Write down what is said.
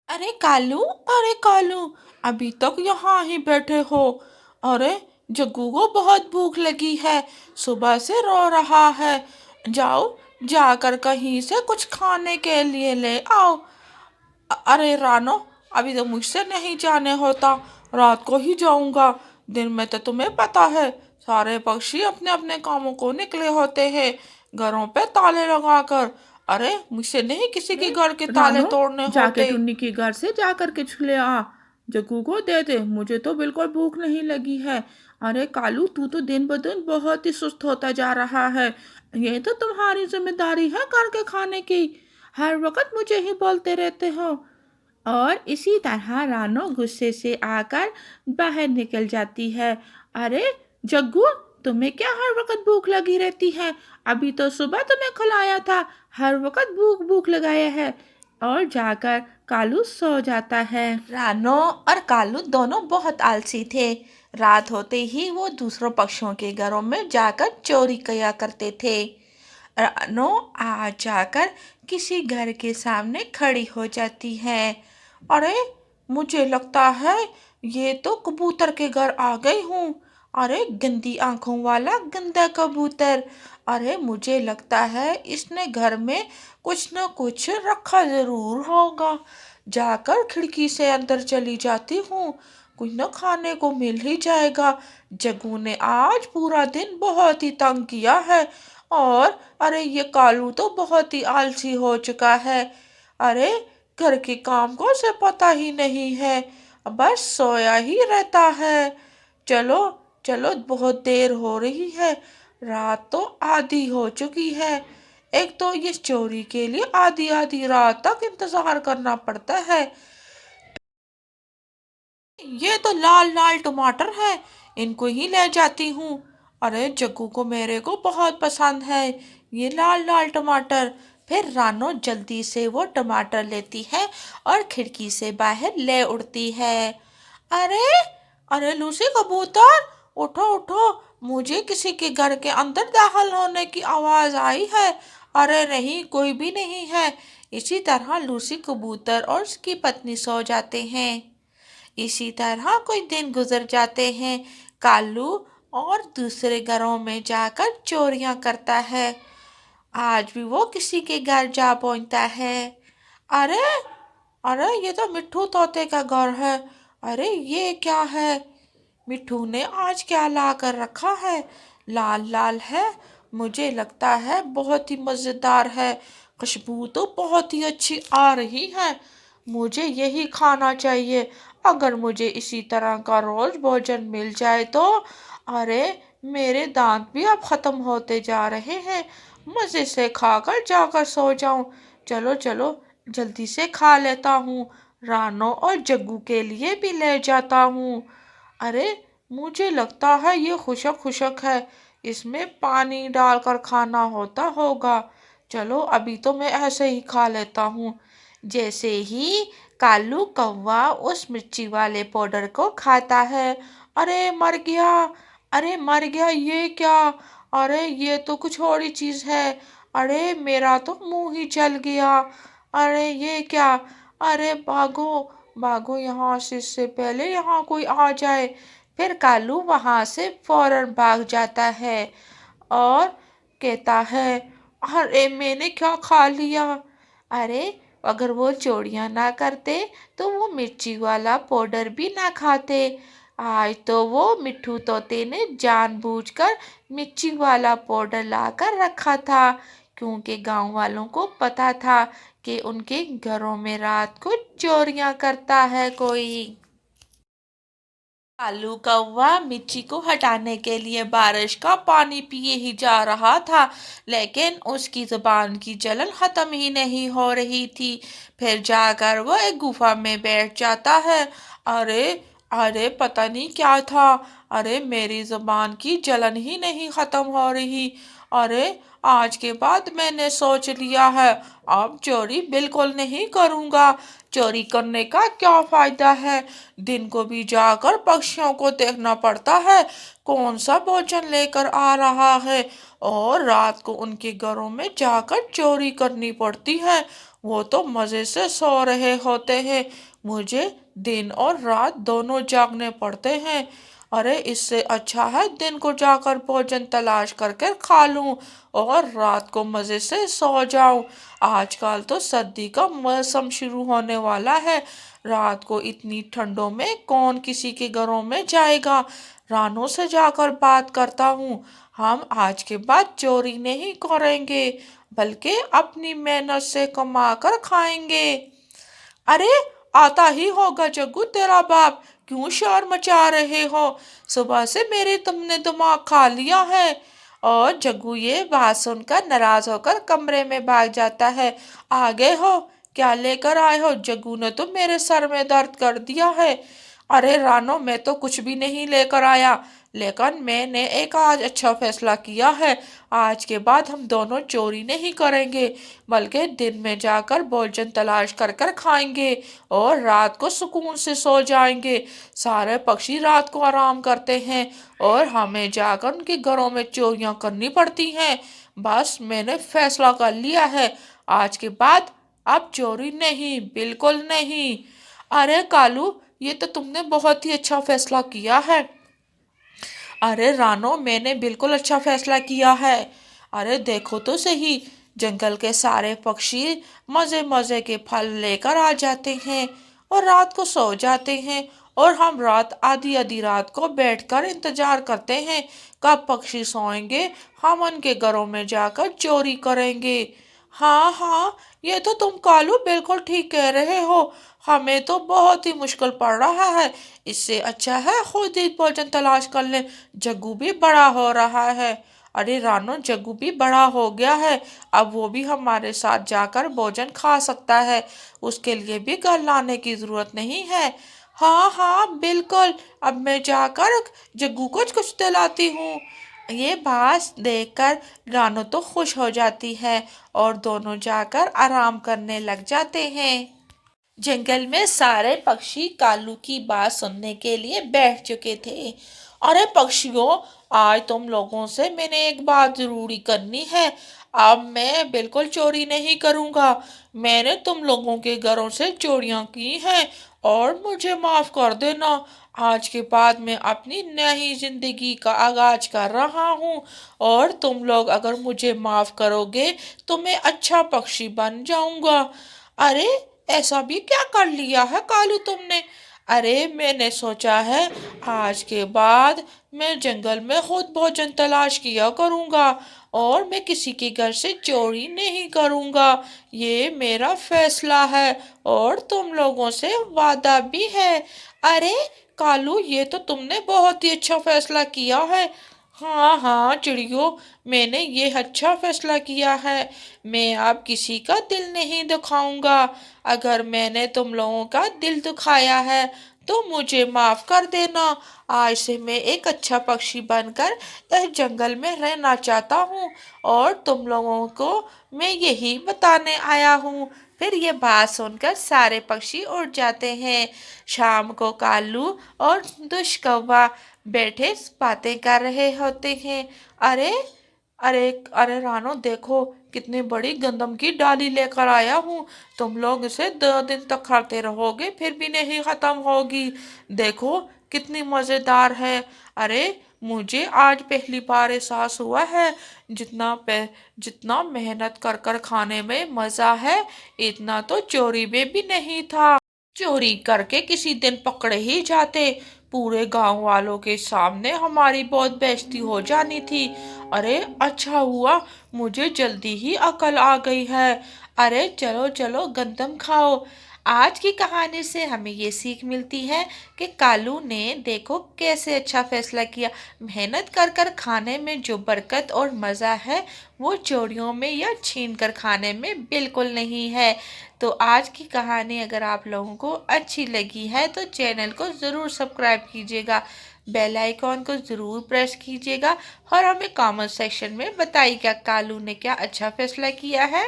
अरे कालू, अभी तक यहाँ ही बैठे हो? अरे, जग्गू को बहुत भूख लगी है, सुबह से रो रहा है। जाओ, जाकर कहीं से कुछ खाने के लिए ले आओ। अरे रानो, अभी तो मुझसे नहीं जाने होता, रात को ही जाऊंगा। दिन में तो तुम्हें पता है, सारे पक्षी अपने अपने कामों को निकले होते हैं, घरों पे ताले लगाकर। अरे, मुझसे नहीं किसी के अरे घर के ताले रानो, तोड़ने जाके होते। टुन्नी के घर से जाकर के ले आ। जग्गू को दे दे, मुझे तो बिल्कुल भूख नहीं लगी है। अरे कालू, तू तो दिन ब दिन बहुत ही सुस्त होता जा रहा है। ये तो तुम्हारी जिम्मेदारी है घर के खाने की। हर वक्त मुझे ही बोलते रहते हो। और इसी तरह रानो गुस्से से आकर बाहर निकल जाती है। अरे जग्गू, तुम्हें क्या हर वक्त भूख लगी रहती है? अभी तो सुबह तुम्हें खिलाया था, हर वक्त भूख भूख लगाया है। और जाकर कालू सो जाता है। रानो और कालू दोनों बहुत आलसी थे। रात होते ही वो दूसरों पक्षियों के घरों में जाकर चोरी किया करते थे। रानो आ जाकर किसी घर के सामने खड़ी हो जाती है। अरे, मुझे लगता है ये तो कबूतर के घर आ गई हूँ। अरे, गंदी आंखों वाला गंदा कबूतर। अरे, मुझे लगता है इसने घर में कुछ न कुछ रखा जरूर होगा। जाकर खिड़की से अंदर चली जाती हूँ, कुछ न खाने को मिल ही जाएगा। जग्गू ने आज पूरा दिन बहुत ही तंग किया है। और अरे, ये कालू तो बहुत ही आलसी हो चुका है। अरे, घर के काम को उसे पता ही नहीं है, बस सोया ही रहता है। चलो चलो, बहुत देर हो रही है, रात तो आधी हो चुकी है। एक तो ये चोरी के लिए आधी आधी रात तक इंतजार करना पड़ता है। ये तो लाल लाल टमाटर है, इनको ही ले जाती हूँ। अरे, जग्गू को मेरे को बहुत पसंद है ये लाल लाल टमाटर। फिर रानो जल्दी से वो टमाटर लेती है और खिड़की से बाहर ले उड़ती है। अरे, अरे लूसी कबूतर, उठो उठो, मुझे किसी के घर के अंदर दाखिल होने की आवाज आई है। अरे नहीं, कोई भी नहीं है। इसी तरह लूसी कबूतर और उसकी पत्नी सो जाते हैं। इसी तरह कुछ दिन गुजर जाते हैं। कालू और दूसरे घरों में जाकर चोरियां करता है। आज भी वो किसी के घर जा पहुंचता है। अरे, अरे ये तो मिट्ठू तोते का घर है। अरे, ये क्या है? मिट्ठू ने आज क्या ला कर रखा है? लाल लाल है, मुझे लगता है बहुत ही मज़ेदार है। खुशबू तो बहुत ही अच्छी आ रही है, मुझे यही खाना चाहिए। अगर मुझे इसी तरह का रोज भोजन मिल जाए तो। अरे, मेरे दांत भी अब ख़त्म होते जा रहे हैं, मज़े से खाकर जाकर सो जाऊं। चलो चलो, जल्दी से खा लेता हूँ, रानो और जग्गू के लिए भी ले जाता हूँ। अरे, मुझे लगता है ये खुशक खुशक है, इसमें पानी डालकर खाना होता होगा। चलो, अभी तो मैं ऐसे ही खा लेता हूँ। जैसे ही कालू कौवा उस मिर्ची वाले पाउडर को खाता है, अरे मर गया, अरे मर गया, ये क्या? अरे, ये तो कुछ और ही चीज़ है। अरे, मेरा तो मुंह ही जल गया। अरे, ये क्या? अरे भागो, भागो यहाँ से, इससे पहले यहाँ कोई आ जाए। फिर कालू वहां से फौरन भाग जाता है और कहता है, अरे मैंने क्या खा लिया? अरे, अगर वो चोरियां ना करते तो वो मिर्ची वाला पाउडर भी ना खाते। आज तो वो मिट्ठू तोते ने जानबूझकर मिर्ची वाला पाउडर लाकर रखा था, क्योंकि गांव वालों को पता था कि उनके घरों में रात को चोरियां करता है कोई। कालू कौवा मिर्ची को हटाने के लिए बारिश का पानी पिए ही जा रहा था, लेकिन उसकी जुबान की जलन खत्म ही नहीं हो रही थी। फिर जाकर वो एक गुफा में बैठ जाता है। अरे, अरे पता नहीं क्या था। अरे, मेरी जुबान की जलन ही नहीं खत्म हो रही। अरे, आज के बाद मैंने सोच लिया है, अब चोरी बिल्कुल नहीं करूंगा। चोरी करने का क्या फायदा है? दिन को भी जाकर पक्षियों को देखना पड़ता है कौन सा भोजन लेकर आ रहा है, और रात को उनके घरों में जाकर चोरी करनी पड़ती है, वो तो मज़े से सो रहे होते हैं। मुझे दिन और रात दोनों जागने पड़ते हैं। अरे इससे अच्छा है दिन को जाकर भोजन तलाश करके खा लूं और रात को मज़े से सो जाऊं। आजकल तो सर्दी का मौसम शुरू होने वाला है। रात को इतनी ठंडों में कौन किसी के घरों में जाएगा। रानों से जाकर बात करता हूँ। हम आज के बाद चोरी नहीं करेंगे, बल्कि अपनी मेहनत से कमा कर खाएंगे। अरे आता ही होगा जग्गू तेरा बाप, क्यों शोर मचा रहे हो? सुबह से मेरे तुमने दिमाग खा लिया है। और जग्गू ये बात सुनकर नाराज होकर कमरे में भाग जाता है। आ गए हो? क्या लेकर आए हो? जग्गू ने तो मेरे सर में दर्द कर दिया है। अरे रानो, मैं तो कुछ भी नहीं लेकर आया, लेकिन मैंने एक आज अच्छा फैसला किया है। आज के बाद हम दोनों चोरी नहीं करेंगे, बल्कि दिन में जाकर भोजन तलाश कर कर खाएंगे और रात को सुकून से सो जाएंगे। सारे पक्षी रात को आराम करते हैं और हमें जाकर उनके घरों में चोरियां करनी पड़ती हैं। बस मैंने फैसला कर लिया है, आज के बाद अब चोरी नहीं, बिल्कुल नहीं। अरे कालू, ये तो तुमने बहुत ही अच्छा फैसला किया है। अरे रानो, मैंने बिल्कुल अच्छा फैसला किया है। अरे देखो तो सही, जंगल के सारे पक्षी मजे मजे के फल लेकर आ जाते हैं और रात को सो जाते हैं। और हम रात आधी आधी रात को बैठकर इंतजार करते हैं कब पक्षी सोएंगे, हम उनके घरों में जाकर चोरी करेंगे। हाँ हाँ, ये तो तुम कालू बिल्कुल ठीक कह रहे हो। हमें तो बहुत ही मुश्किल पड़ रहा है। इससे अच्छा है खुद ही भोजन तलाश कर ले। जग्गू भी बड़ा हो रहा है। अरे रानो, जग्गू भी बड़ा हो गया है, अब वो भी हमारे साथ जाकर भोजन खा सकता है। उसके लिए भी घर लाने की जरूरत नहीं है। हाँ हाँ बिल्कुल, अब मैं जाकर जग्गू को कुछ दिलाती हूँ। ये बात देखकर रानो तो खुश हो जाती है और दोनों जाकर आराम करने लग जाते हैं। जंगल में सारे पक्षी कालू की बात सुनने के लिए बैठ चुके थे। अरे पक्षियों, आज तुम लोगों से मैंने एक बात जरूरी करनी है। अब मैं बिल्कुल चोरी नहीं करूंगा। मैंने तुम लोगों के घरों से चोरियां की हैं और मुझे माफ कर देना। आज के बाद मैं अपनी नई जिंदगी का आगाज कर रहा हूँ और तुम लोग अगर मुझे माफ करोगे तो मैं अच्छा पक्षी बन जाऊंगा। अरे ऐसा भी क्या कर लिया है कालू तुमने? अरे मैंने सोचा है आज के बाद मैं जंगल में खुद भोजन तलाश किया करूंगा और मैं किसी के घर से चोरी नहीं करूंगा। ये मेरा फैसला है और तुम लोगों से वादा भी है। अरे कालू, ये तो तुमने बहुत ही अच्छा फैसला किया है। हाँ हाँ चिड़ियों, मैंने ये अच्छा फैसला किया है। मैं अब किसी का दिल नहीं दुखाऊंगा। अगर मैंने तुम लोगों का दिल दुखाया है तो मुझे माफ कर देना। आज से मैं एक अच्छा पक्षी बनकर इस जंगल में रहना चाहता हूँ और तुम लोगों को मैं यही बताने आया हूँ। फिर ये बात सुनकर सारे पक्षी उड़ जाते हैं। शाम को कालू और दुष्कौवा बैठे बातें कर रहे होते हैं। अरे अरे अरे रानो, देखो कितनी बड़ी गंदम की डाली लेकर आया हूँ। तुम लोग इसे 2 दिन तक खाते रहोगे फिर भी नहीं खत्म होगी। देखो कितनी मजेदार है। अरे मुझे आज पहली बार एहसास हुआ है जितना मेहनत कर कर खाने में मजा है, इतना तो चोरी में भी नहीं था। चोरी करके किसी दिन पकड़े ही जाते, पूरे गांव वालों के सामने हमारी बहुत बेइज्जती हो जानी थी। अरे अच्छा हुआ मुझे जल्दी ही अकल आ गई है। अरे चलो चलो गंदम खाओ। आज की कहानी से हमें ये सीख मिलती है कि कालू ने देखो कैसे अच्छा फैसला किया। मेहनत कर कर खाने में जो बरकत और मज़ा है वो चोरियों में या छीन कर खाने में बिल्कुल नहीं है। तो आज की कहानी अगर आप लोगों को अच्छी लगी है तो चैनल को ज़रूर सब्सक्राइब कीजिएगा, बेल आइकॉन को ज़रूर प्रेस कीजिएगा और हमें कमेंट सेक्शन में बताइएगा कालू ने क्या अच्छा फैसला किया है।